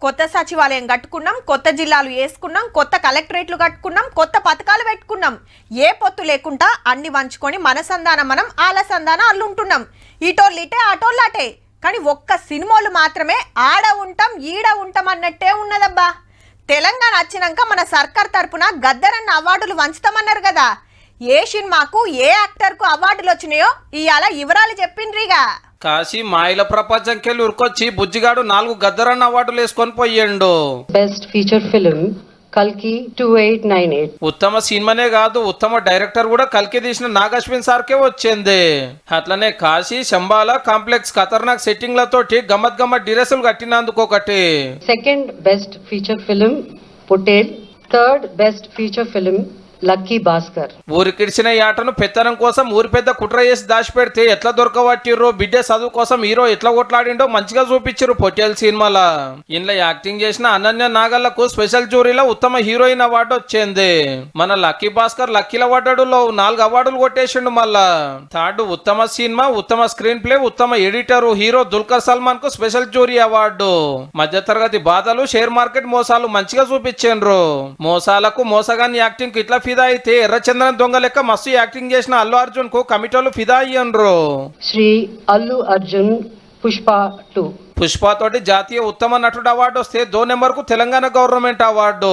కొత్త సచివాలయం కట్టుకున్నాం, కొత్త జిల్లాలు వేసుకున్నాం, కొత్త కలెక్టరేట్లు కట్టుకున్నాం, కొత్త పథకాలు పెట్టుకున్నాం. ఏ పొత్తు లేకుండా అన్ని వంచుకొని మన సంధానం మనం ఆల సంధానం అల్లుంటున్నాం. ఇటోళ్ళిటే అటోళ్ళటే. కానీ ఒక్క సినిమాలు మాత్రమే ఆడ ఉంటాం ఈడ ఉంటాం అన్నట్టే ఉన్నదబ్బా. తెలంగాణ వచ్చినాక మన సర్కార్ తరపున గద్దరన్న అవార్డులు వంచుతామన్నారు కదా. ఏ సినిమాకు ఏ యాక్టర్కు అవార్డులు వచ్చినాయో ఇవాళ వివరాలు చెప్పిండ్రిగా. కాశీ మాయల ప్రపంచంకెళ్ళి ఉరికొచ్చి బుజ్జిగాడు 4 గద్దరన్న అవార్డులు వేసుకొని పోయిండు. బెస్ట్ ఫీచర్ ఫిల్మ్ కల్కి 2898. ఉత్తమ సినిమానే కాదు, ఉత్తమ డైరెక్టర్ కూడా కల్కి తీసిన నాగశ్విన్ సార్కే వచ్చింది. అట్లనే కాశీ శంబాల కాంప్లెక్స్ ఖతర్నాక్ సెట్టింగ్లతోటి గమ్మత్ డ్రెస్సులు కట్టినందుకు ఒకటి. Second best feature film Pottel. Third best feature film lucky Bhaskar. ఊరికిడిచిన ఈ ఆటను పెత్తనం కోసం ఊరి పెద్ద కుట్ర చేసి దాచిపెడితే ఎట్లా దొరకబట్టిర్రో, బిడ్డ చదువు కోసం హీరో ఎట్లా కొట్లాడిండో మంచిగా చూపించారు పొట్టేల్ సినిమాల. ఇంట్లో యాక్టింగ్ చేసిన అనన్య నాగళ్లకు స్పెషల్ జ్యూరీలో ఉత్తమ హీరోయిన్ అవార్డు వచ్చింది. మన లక్కీ భాస్కర్ లక్కీల అవార్డులో 4 అవార్డులు కొట్టేసిండు. మళ్ళా థర్డ్ ఉత్తమ సినిమా, ఉత్తమ స్క్రీన్ ప్లే, ఉత్తమ ఎడిటర్ హీరో దుల్కర్ సల్మాన్ కు స్పెషల్ జ్యూరీ అవార్డు. మధ్యతరగతి బాధలు, షేర్ మార్కెట్ మోసాలు మంచిగా చూపించారు. మోసాలకు మోసగాని యాక్టింగ్ ఇట్లా ఫిదా అయితే ఎర్రచంద్రన్ దొంగ లెక్క మస్తు యాక్టింగ్ చేసిన అల్లు అర్జున్ కు కమిటీలు ఫిదా అయ్యండ్రు. శ్రీ అల్లు అర్జున్ పుష్ప 2. పుష్ప తోటి జాతీయ ఉత్తమ నటుడు అవార్డు వస్తే 2 నెంబర్ కు తెలంగాణ గవర్నమెంట్ అవార్డు.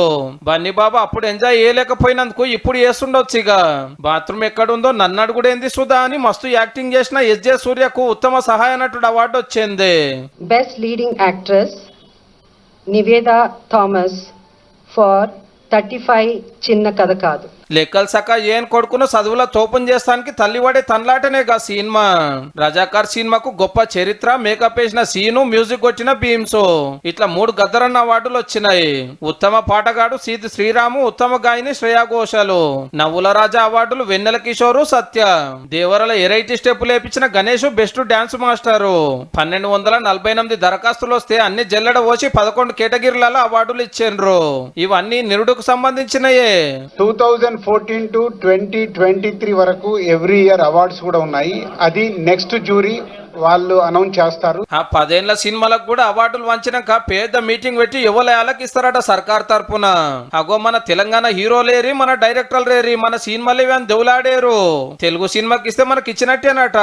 బన్నీ బాబా అప్పుడు ఎంజాయ్ చేయలేకపోయినందుకు ఇప్పుడు చేస్తుండొచ్చు. ఇక బాత్రూమ్ ఎక్కడుందో నన్ను అడుగుడేంది సుధా అని మస్తు యాక్టింగ్ చేసిన ఎస్జే సూర్యకు ఉత్తమ సహాయ నటుడు అవార్డు వచ్చింది. Best leading actress Niveda Thomas for 35 Chinna కథ కాదు. లెక్కలు సక ఏం కొడుకును చదువుల తోపం చేస్తానికి తల్లివాడే తన్లాటనేగా సినిమా. రజాకార్ సినిమాకు గొప్ప చరిత్ర, మేకప్ వేసిన సీను, మ్యూజిక్ వచ్చిన బీమ్స్, ఇట్లా 3 గద్దరన్న అవార్డులు వచ్చినాయి. ఉత్తమ పాటగాడు సీతి శ్రీరాము, ఉత్తమ గాయని శ్రేయా ఘోషాలు. నవ్వుల రాజా అవార్డులు వెన్నెల కిషోరు, సత్య. దేవరల ఎరైటీ స్టెప్ లేపించిన గణేష్ బెస్ట్ డాన్స్ మాస్టరు. 1248 దరఖాస్తులు వస్తే అన్ని జల్లెడ పోసి 11 కేటగిరీలలో అవార్డులు ఇచ్చిండ్రు. ఇవన్నీ నిరుడుకు సంబంధించినయే. 2014 to 2023 వరకు ఎవ్రీ ఇయర్ అవార్డ్స్ కూడా ఉన్నాయి. అది నెక్స్ట్ జ్యూరీ వాళ్ళు అనౌన్స్ చేస్తారు. ఆ 10 ఏళ్ల సినిమాలకు కూడా అవార్డులు వంచినాక పెద్ద మీటింగ్ పెట్టి ఎవరికి ఇస్తారట సర్కార్ తరపున. అగో మన తెలంగాణ హీరోలేరి, మన డైరెక్టర్లేరి, మన సినిమాలు అని దేవులాడేరు. తెలుగు సినిమాకి ఇస్తే మనకి ఇచ్చినట్టేనట.